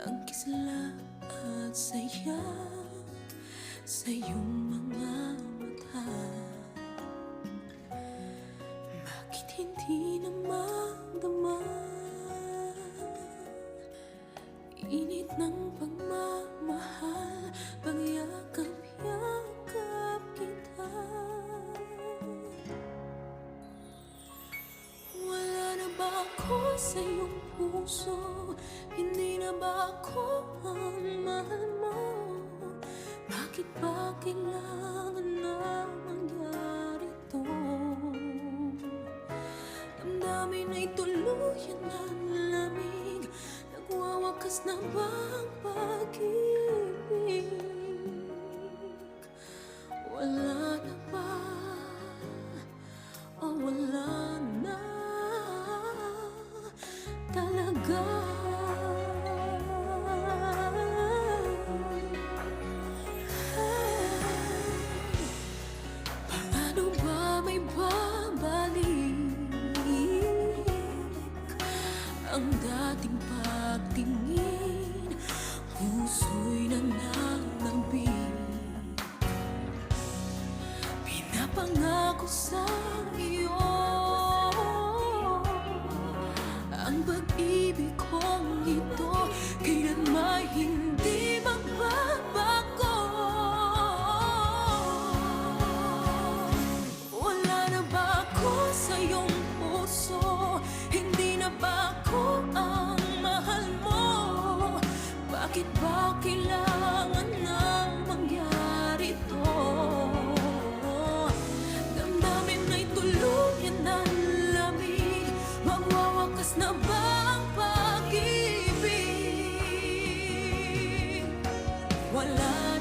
ang kisla at saya sa iyong mga mata. Bakit hindi na magdama init ng pagmamahal, pagyakap-yakap kita? Wala na ba ako sa iyong puso? Hindi na ba ako ang mahal mo? Bakit ba kailangan na mangyari to? Damdamin ay tuluyan ng lamig. Nagwawakas na ba ang pag-ibig? Wala na ba? O wala na talaga? Paano ba may babalik ang dating pagtingin? Puso'y nananabik, pinapangako sa iyo ang pag-ibig kong ito kailanman hindi magbabago. Wala na ba ako sa iyong puso? Hindi na ba ako ang mahal mo? Bakit ba kailangan nang mangyari to? Damdamin ay tuluyan ng lamig. Magwawakas na ba ang pag-ibig? Wala